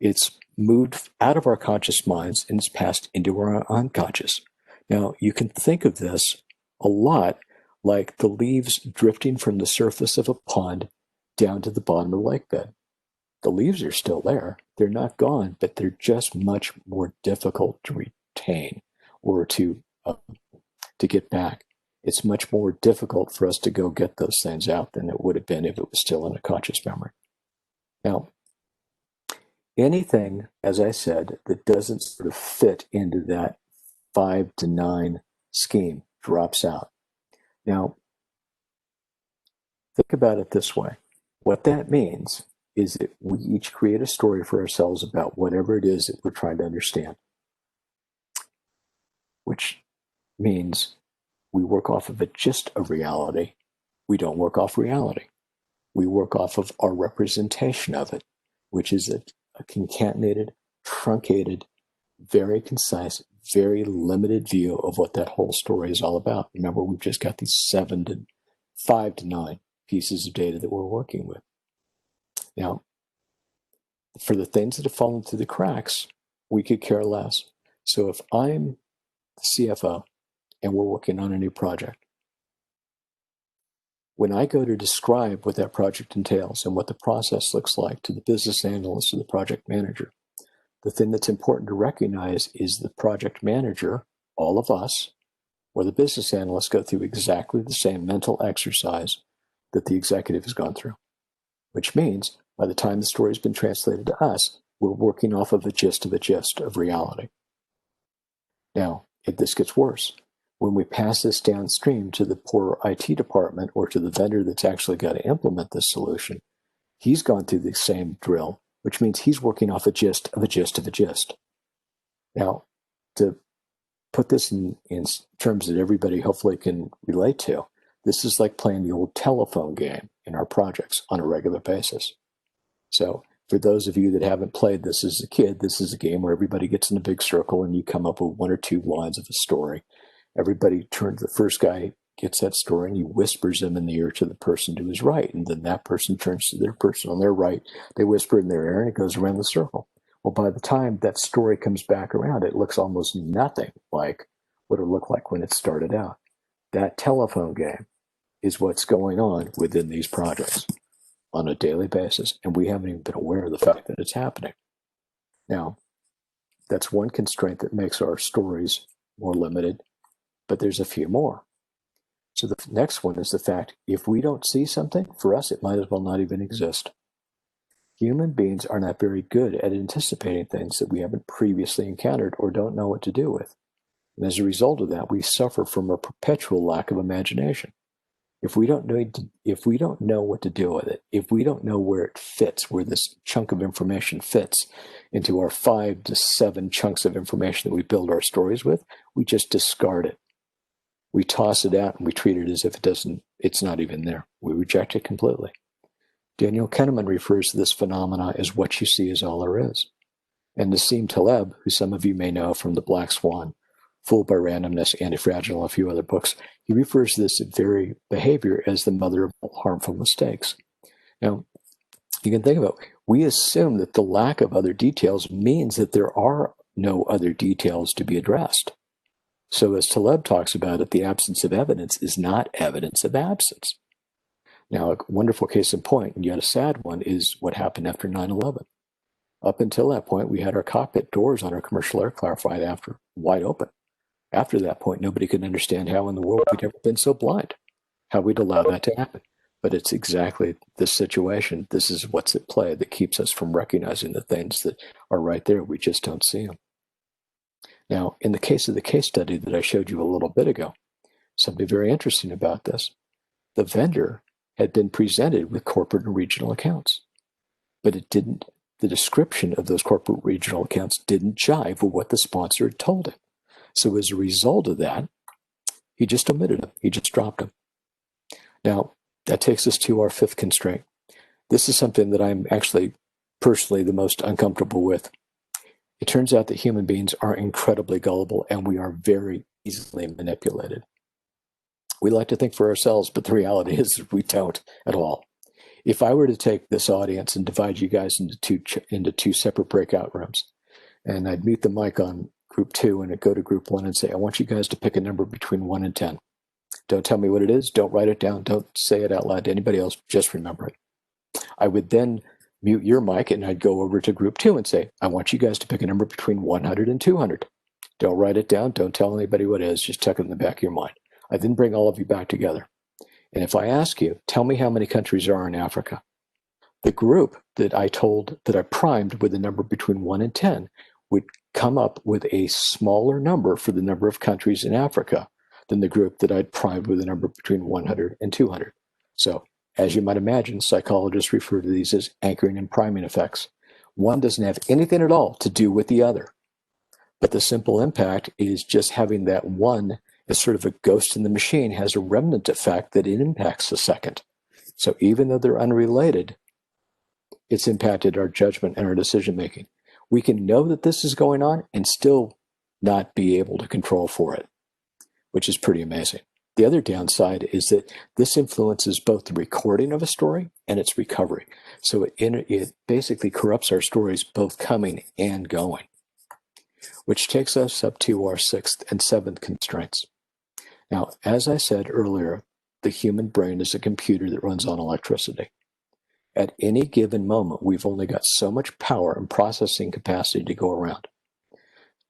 It's moved out of our conscious minds and it's passed into our unconscious. Now, you can think of this a lot like the leaves drifting from the surface of a pond down to the bottom of the lake bed. The leaves are still there. They're not gone, but they're just much more difficult to retain or to get back. It's much more difficult for us to go get those things out than it would have been if it was still in a conscious memory. Now, anything, as I said, that doesn't sort of fit into that 5 to 9 scheme drops out. Now, think about it this way. What that means is that we each create a story for ourselves about whatever it is that we're trying to understand, which means we work off of it just a reality. We don't work off reality. We work off of our representation of it, which is a concatenated, truncated, very concise, very limited view of what that whole story is all about. Remember, we've just got these 5 to 9 pieces of data that we're working with. Now, for the things that have fallen through the cracks, we could care less. So if I'm the CFO and we're working on a new project, when I go to describe what that project entails and what the process looks like to the business analyst or the project manager, the thing that's important to recognize is the project manager, all of us, or the business analyst go through exactly the same mental exercise that the executive has gone through, which means by the time the story has been translated to us, we're working off of a gist of reality. Now, if this gets worse, when we pass this downstream to the poor IT department or to the vendor that's actually got to implement this solution, he's gone through the same drill, which means he's working off a gist of a gist of a gist. Now, to put this in terms that everybody hopefully can relate to, this is like playing the old telephone game in our projects on a regular basis. So for those of you that haven't played this as a kid, this is a game where everybody gets in a big circle and you come up with one or two lines of a story. Everybody turns, the first guy gets that story and he whispers them in the ear to the person to his right. And then that person turns to their person on their right. They whisper in their ear and it goes around the circle. Well, by the time that story comes back around, it looks almost nothing like what it looked like when it started out. That telephone game is what's going on within these projects on a daily basis. And we haven't even been aware of the fact that it's happening. Now, that's one constraint that makes our stories more limited, but there's a few more. So the next one is the fact, if we don't see something, for us, it might as well not even exist. Human beings are not very good at anticipating things that we haven't previously encountered or don't know what to do with. And as a result of that, we suffer from a perpetual lack of imagination. If we don't know what to do with it, if we don't know where it fits, where this chunk of information fits into our 5 to 7 chunks of information that we build our stories with, we just discard it. We toss it out and we treat it as if it's not even there. We reject it completely. Daniel Kahneman refers to this phenomena as what you see is all there is. And Nassim Taleb, who some of you may know from The Black Swan, Fooled by Randomness, Anti-Fragile, and a few other books, he refers to this very behavior as the mother of all harmful mistakes. Now, you can think about it. We assume that the lack of other details means that there are no other details to be addressed. So as Taleb talks about it, the absence of evidence is not evidence of absence. Now, a wonderful case in point, and yet a sad one, is what happened after 9/11. Up until that point, we had our cockpit doors on our commercial aircraft wide open. After that point, nobody could understand how in the world we'd ever been so blind, how we'd allow that to happen. But it's exactly this situation. This is what's at play that keeps us from recognizing the things that are right there. We just don't see them. Now, in the case of the case study that I showed you a little bit ago, something very interesting about this. The vendor had been presented with corporate and regional accounts, but the description of those corporate regional accounts didn't jive with what the sponsor had told him. So as a result of that, he just omitted them. He just dropped them. Now, that takes us to our 5th constraint. This is something that I'm actually personally the most uncomfortable with. It turns out that human beings are incredibly gullible and we are very easily manipulated. We like to think for ourselves, but the reality is we don't at all. If I were to take this audience and divide you guys into two separate breakout rooms, and I'd mute the mic on group 2 and I'd go to group 1 and say, I want you guys to pick a number between 1 and 10. Don't tell me what it is. Don't write it down. Don't say it out loud to anybody else. Just remember it. I would then mute your mic and I'd go over to group 2 and say, I want you guys to pick a number between 100 and 200. Don't write it down. Don't tell anybody what it is. Just tuck it in the back of your mind. I then bring all of you back together. And if I ask you, tell me how many countries there are in Africa. The group that I primed with a number between 1 and 10 would come up with a smaller number for the number of countries in Africa than the group that I'd primed with a number between 100 and 200. So, as you might imagine, psychologists refer to these as anchoring and priming effects. One doesn't have anything at all to do with the other. But the simple impact is just having that one as sort of a ghost in the machine has a remnant effect that it impacts the second. So even though they're unrelated, it's impacted our judgment and our decision making. We can know that this is going on and still not be able to control for it, which is pretty amazing. The other downside is that this influences both the recording of a story and its recovery. So it basically corrupts our stories both coming and going, which takes us up to our sixth and seventh constraints. Now, as I said earlier, the human brain is a computer that runs on electricity. At any given moment, we've only got so much power and processing capacity to go around.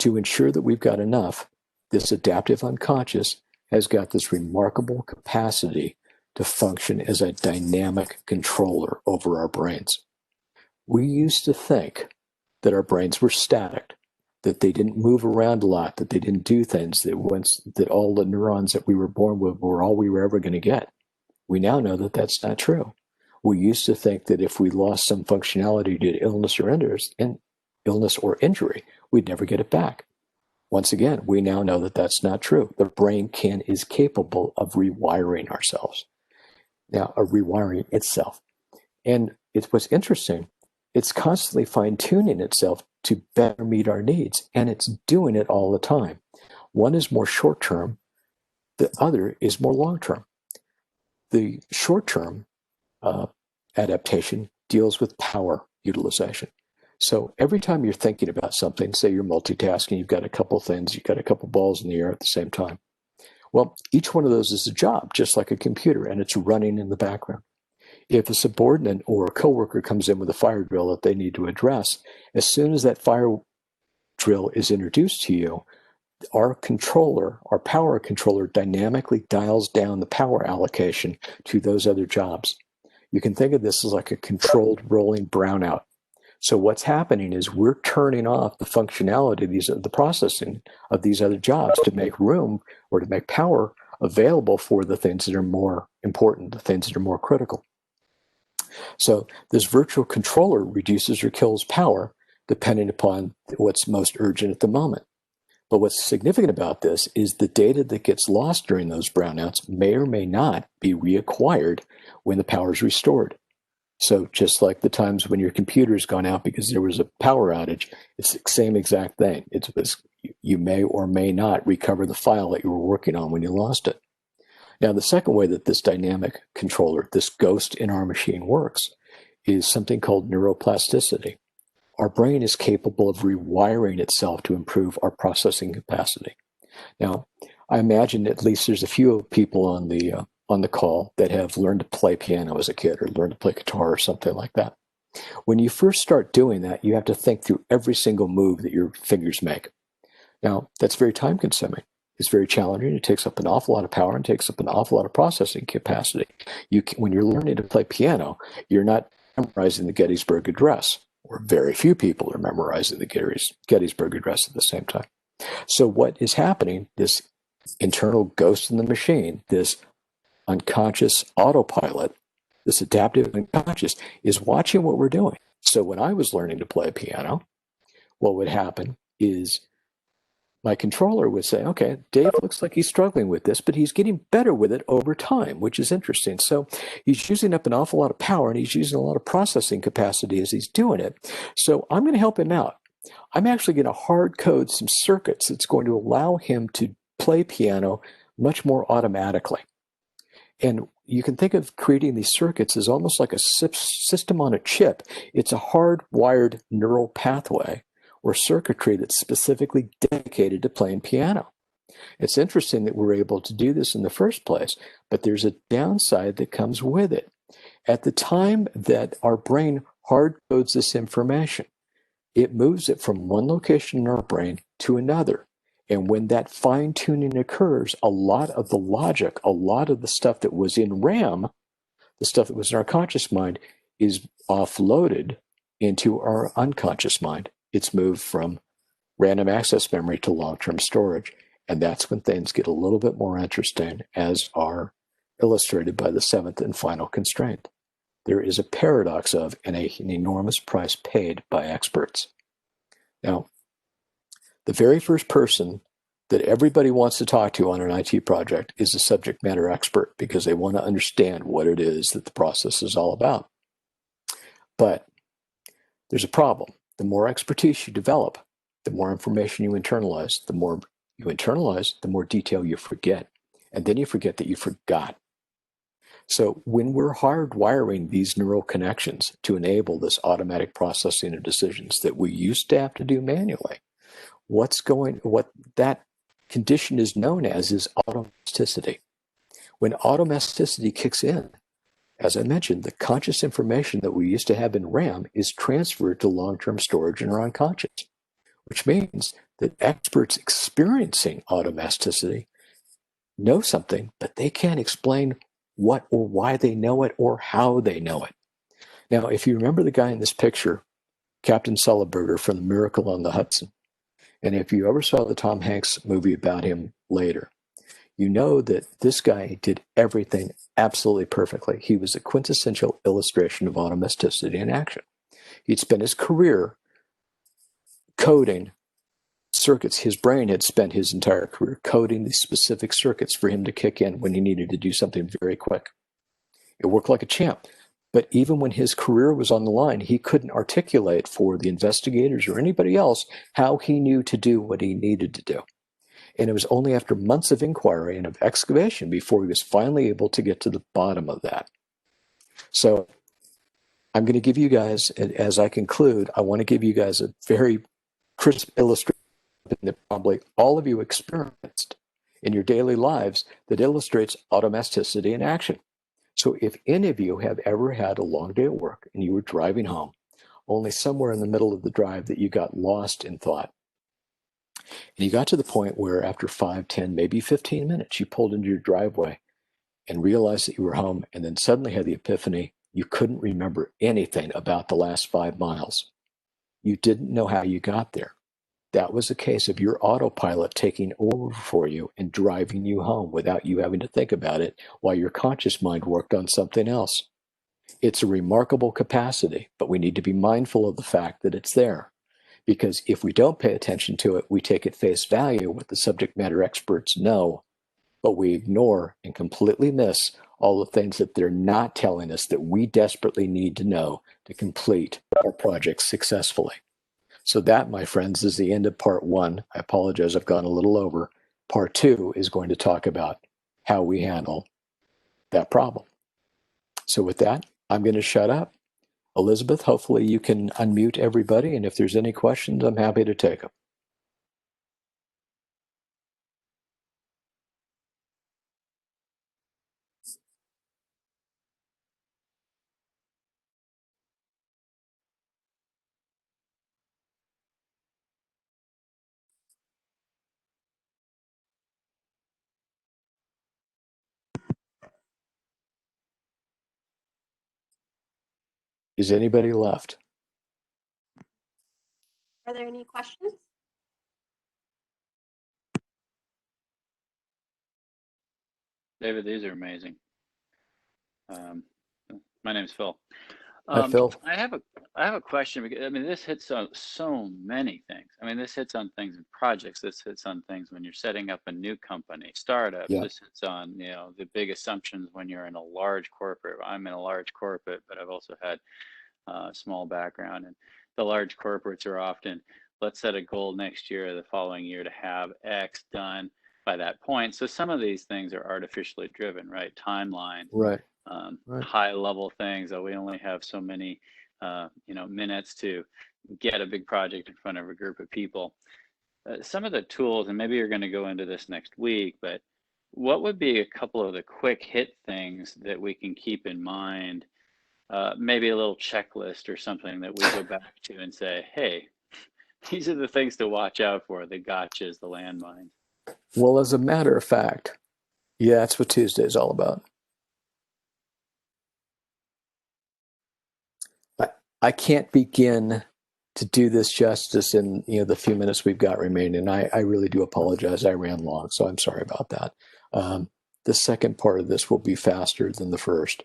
To ensure that we've got enough, this adaptive unconscious has got this remarkable capacity to function as a dynamic controller over our brains. We used to think that our brains were static, that they didn't move around a lot, that they didn't do things, that all the neurons that we were born with were all we were ever going to get. We now know that that's not true. We used to think that if we lost some functionality due to illness or injury, we'd never get it back. Once again, we now know that that's not true. The brain is capable of rewiring ourselves. Now, rewiring itself. And what's interesting, it's constantly fine-tuning itself to better meet our needs, and it's doing it all the time. One is more short-term, the other is more long-term. The short-term adaptation deals with power utilization. So every time you're thinking about something, say you're multitasking, you've got a couple things, you've got a couple balls in the air at the same time. Well, each one of those is a job, just like a computer, and it's running in the background. If a subordinate or a coworker comes in with a fire drill that they need to address, as soon as that fire drill is introduced to you, our power controller dynamically dials down the power allocation to those other jobs. You can think of this as like a controlled rolling brownout. So what's happening is we're turning off the functionality, the processing of these other jobs to make room or to make power available for the things that are more important, the things that are more critical. So this virtual controller reduces or kills power depending upon what's most urgent at the moment. But what's significant about this is the data that gets lost during those brownouts may or may not be reacquired when the power is restored. So just like the times when your computer's gone out because there was a power outage, it's the same exact thing. You may or may not recover the file that you were working on when you lost it. Now, the second way that this dynamic controller, this ghost in our machine works, is something called neuroplasticity. Our brain is capable of rewiring itself to improve our processing capacity. Now, I imagine at least there's a few people on the call that have learned to play piano as a kid or learned to play guitar or something like that. When you first start doing that, you have to think through every single move that your fingers make. Now, that's very time consuming. It's very challenging. It takes up an awful lot of power and takes up an awful lot of processing capacity. When you're learning to play piano, you're not memorizing the Gettysburg Address, or very few people are memorizing the Gettysburg Address at the same time. So what is happening, this internal ghost in the machine, this unconscious autopilot, this adaptive unconscious, is watching what we're doing. So when I was learning to play piano, what would happen is my controller would say, okay, Dave looks like he's struggling with this, but he's getting better with it over time, which is interesting. So he's using up an awful lot of power and he's using a lot of processing capacity as he's doing it. So I'm going to help him out. I'm actually going to hard code some circuits that's going to allow him to play piano much more automatically. And you can think of creating these circuits as almost like a system on a chip. It's a hardwired neural pathway or circuitry that's specifically dedicated to playing piano. It's interesting that we're able to do this in the first place, but there's a downside that comes with it. At the time that our brain hard codes this information, it moves it from one location in our brain to another. And when that fine-tuning occurs, a lot of the logic, a lot of the stuff that was in RAM, the stuff that was in our conscious mind, is offloaded into our unconscious mind. It's moved from random access memory to long-term storage. And that's when things get a little bit more interesting, as are illustrated by the seventh and final constraint. There is a paradox of an enormous price paid by experts. Now, the very first person that everybody wants to talk to on an IT project is a subject matter expert, because they want to understand what it is that the process is all about. But there's a problem. The more expertise you develop, the more information you internalize. The more you internalize, the more detail you forget. And then you forget that you forgot. So when we're hardwiring these neural connections to enable this automatic processing of decisions that we used to have to do manually, what that condition is known as is automaticity. When automaticity kicks in, as I mentioned, the conscious information that we used to have in RAM is transferred to long-term storage in our unconscious, which means that experts experiencing automaticity know something, but they can't explain what or why they know it or how they know it. Now, if you remember the guy in this picture, Captain Sullenberger from The Miracle on the Hudson, and if you ever saw the Tom Hanks movie about him later, you know that this guy did everything absolutely perfectly. He was a quintessential illustration of automaticity in action. He'd spent his career coding circuits. His brain had spent his entire career coding these specific circuits for him to kick in when he needed to do something very quick. It worked like a champ. But even when his career was on the line, he couldn't articulate for the investigators or anybody else how he knew to do what he needed to do. And it was only after months of inquiry and of excavation before he was finally able to get to the bottom of that. So I'm going to give you guys, as I conclude, I want to give you guys a very crisp illustration that probably all of you experienced in your daily lives that illustrates automaticity in action. So if any of you have ever had a long day at work and you were driving home, only somewhere in the middle of the drive that you got lost in thought, and you got to the point where after 5, 10, maybe 15 minutes, you pulled into your driveway and realized that you were home, and then suddenly had the epiphany you couldn't remember anything about the last 5 miles. You didn't know how you got there. That was a case of your autopilot taking over for you and driving you home without you having to think about it while your conscious mind worked on something else. It's a remarkable capacity, but we need to be mindful of the fact that it's there. Because if we don't pay attention to it, we take at face value what the subject matter experts know, but we ignore and completely miss all the things that they're not telling us that we desperately need to know to complete our projects successfully. So that, my friends, is the end of part 1. I apologize, I've gone a little over. Part 2 is going to talk about how we handle that problem. So with that, I'm going to shut up. Elizabeth, hopefully you can unmute everybody, and if there's any questions, I'm happy to take them. Is anybody left? Are there any questions? David, these are amazing. My name's Phil. Hi, Phil. I have a question because I mean this hits on so many things. I mean this hits on things in projects. This hits on things when you're setting up a new company, startups. Yeah. This hits on the big assumptions when you're in a large corporate. I'm in a large corporate, but I've also had a small background, and the large corporates are often, let's set a goal next year or the following year to have X done by that point. So some of these things are artificially driven, right? Timelines, Right. high level things. Oh, we only have so many, minutes to get a big project in front of a group of people. Some of the tools, and maybe you're going to go into this next week, but what would be a couple of the quick hit things that we can keep in mind? Maybe a little checklist or something that we go back to and say, hey, these are the things to watch out for, the gotchas, the landmines. Well, as a matter of fact, yeah, that's what Tuesday is all about. I can't begin to do this justice in the few minutes we've got remaining. I really do apologize. I ran long, so I'm sorry about that. The second part of this will be faster than the first,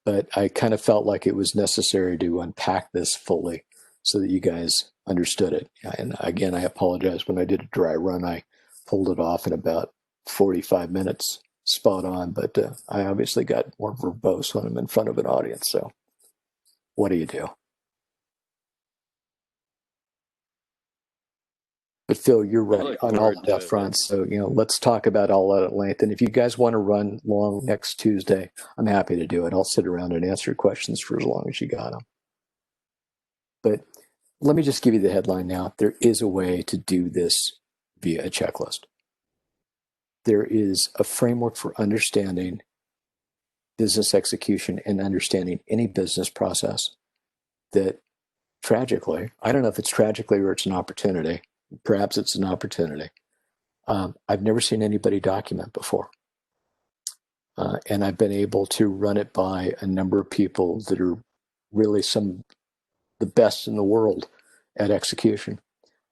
but I kind of felt like it was necessary to unpack this fully so that you guys understood it. And again, I apologize. When I did a dry run, I pulled it off in about 45 minutes, spot on, but I obviously got more verbose when I'm in front of an audience. So what do you do? But Phil, you're I right look on all forward of to that it. front. So, let's talk about all that at length. And if you guys want to run long next Tuesday, I'm happy to do it. I'll sit around and answer questions for as long as you got them. But let me just give you the headline now. There is a way to do this via a checklist. There is a framework for understanding business execution and understanding any business process that tragically, I don't know if it's tragically or it's an opportunity. Perhaps it's an opportunity. I've never seen anybody document before. And I've been able to run it by a number of people that are really some the best in the world at execution.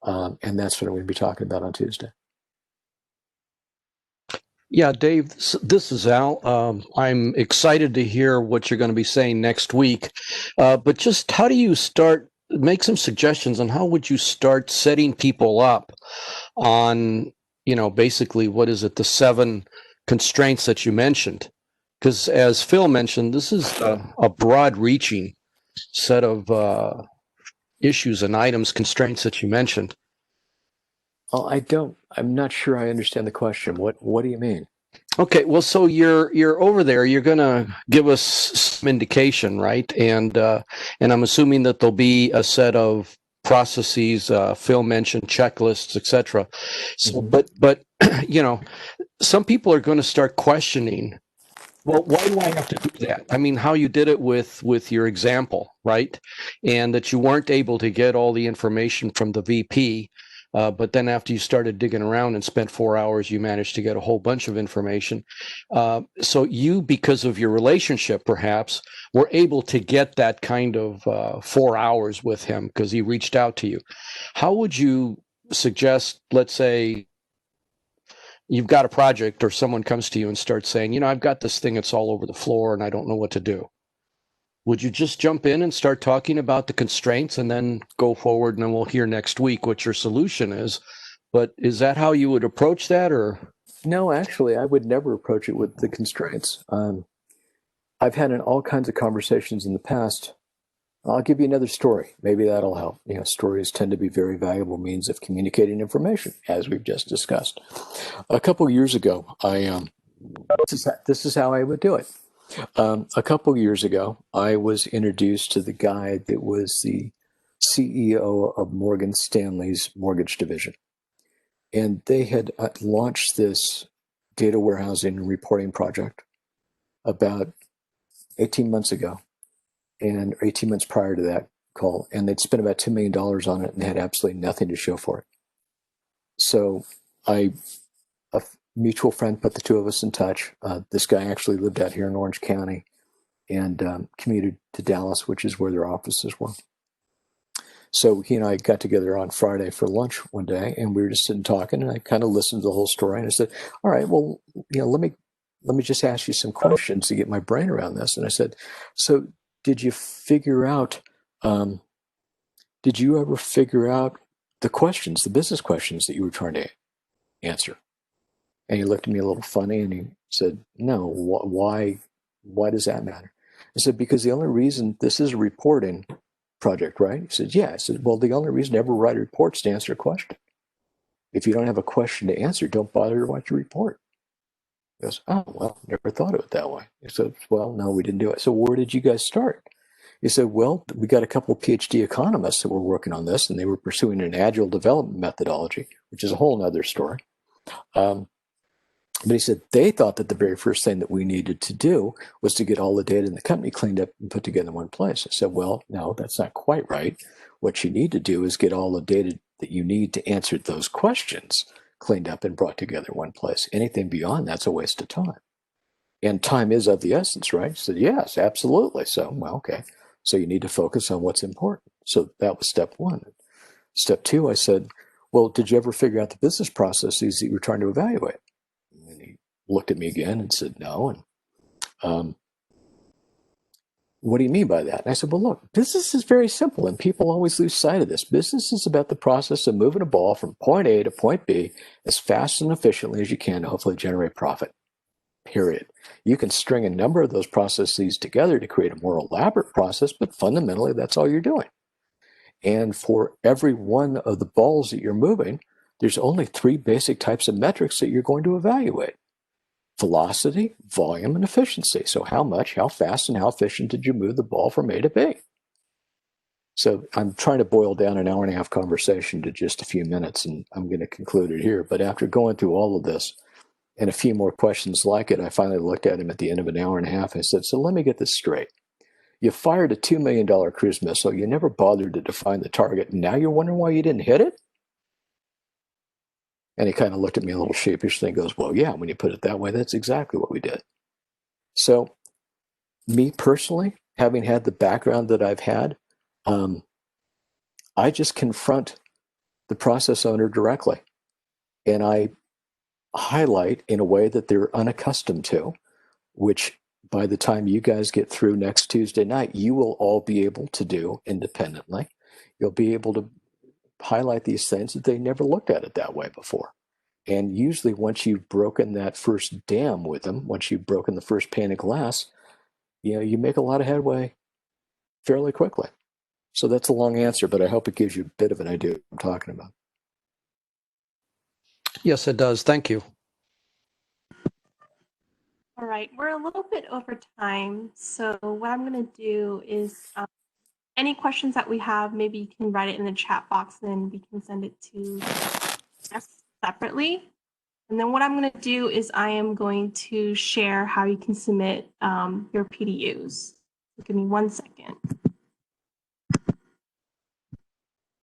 And that's what I'm going to be talking about on Tuesday. Yeah, Dave, this is Al. I'm excited to hear what you're going to be saying next week. But just how do you start, make some suggestions on how would you start setting people up on, basically, what is it, the 7 constraints that you mentioned? Because as Phil mentioned, this is a broad-reaching set of issues and items, constraints that you mentioned. Well, I'm not sure I understand the question. What do you mean? Okay, well, so you're over there. You're gonna give us some indication, right? And I'm assuming that there'll be a set of processes. Phil mentioned checklists, etc. So, but some people are going to start questioning. Well, why do I have to do that? I mean, how you did it with your example, right? And that you weren't able to get all the information from the VP, but then after you started digging around and spent 4 hours, you managed to get a whole bunch of information. So you, because of your relationship, perhaps, were able to get that kind of 4 hours with him because he reached out to you. How would you suggest, let's say, you've got a project or someone comes to you and starts saying, I've got this thing that's all over the floor and I don't know what to do. Would you just jump in and start talking about the constraints and then go forward, and then we'll hear next week what your solution is? But is that how you would approach that, or? No, actually, I would never approach it with the constraints. I've had all kinds of conversations in the past. I'll give you another story. Maybe that'll help. Stories tend to be very valuable means of communicating information, as we've just discussed. A couple of years ago, this is how I would do it. A couple of years ago, I was introduced to the guy that was the CEO of Morgan Stanley's mortgage division. And they had launched this data warehousing and reporting project about 18 months ago, and 18 months prior to that call, and they'd spent about $2 million on it and had absolutely nothing to show for it. So a mutual friend put the two of us in touch. This guy actually lived out here in Orange County and commuted to Dallas, which is where their offices were. So he and I got together on Friday for lunch one day, and we were just sitting talking, and I kind of listened to the whole story, and I said, all right, well, let me just ask you some questions to get my brain around this. And I said, so did you ever figure out the questions, the business questions that you were trying to answer? And he looked at me a little funny and he said, no, why does that matter? I said, because the only reason this is a reporting project, right? He said, yeah. I said, well, the only reason to ever write a report is to answer a question. If you don't have a question to answer, don't bother to write your report. He goes, oh, well, never thought of it that way. He said, well, no, we didn't do it. So where did you guys start? He said, well, we got a couple of PhD economists that were working on this, and they were pursuing an agile development methodology, which is a whole nother story. But he said they thought that the very first thing that we needed to do was to get all the data in the company cleaned up and put together in one place. I said, well, no, that's not quite right. What you need to do is get all the data that you need to answer those questions cleaned up and brought together in one place. Anything beyond that's a waste of time. And time is of the essence, right? He said, yes, absolutely. So, well, okay. So you need to focus on what's important. So that was step one. Step two, I said, well, did you ever figure out the business processes that you were trying to evaluate? And he looked at me again and said, no. And what do you mean by that? And I said, well, look, business is very simple, and people always lose sight of this. Business is about the process of moving a ball from point A to point B as fast and efficiently as you can to hopefully generate profit, period. You can string a number of those processes together to create a more elaborate process, but fundamentally, that's all you're doing. And for every one of the balls that you're moving, there's only 3 basic types of metrics that you're going to evaluate: velocity, volume, and efficiency. So how much, how fast, and how efficient did you move the ball from A to B? So I'm trying to boil down an hour and a half conversation to just a few minutes, and I'm going to conclude it here. But after going through all of this and a few more questions like it, I finally looked at him at the end of an hour and a half. I said, so let me get this straight. You fired a $2 million cruise missile. You never bothered to define the target. And now you're wondering why you didn't hit it? And he kind of looked at me a little sheepishly and goes, well, yeah, when you put it that way, that's exactly what we did. So me personally, having had the background that I've had, I just confront the process owner directly. And I highlight in a way that they're unaccustomed to, which by the time you guys get through next Tuesday night, you will all be able to do independently. You'll be able to highlight these things that they never looked at it that way before. And usually once you've broken that first dam with them, once you've broken the first pane of glass, you make a lot of headway fairly quickly. So that's a long answer, but I hope it gives you a bit of an idea of what I'm talking about. Yes, it does. Thank you. All right, we're a little bit over time. So what I'm going to do is any questions that we have, maybe you can write it in the chat box and then we can send it to us separately. And then what I'm going to do is I am going to share how you can submit your PDUs. So give me 1 second.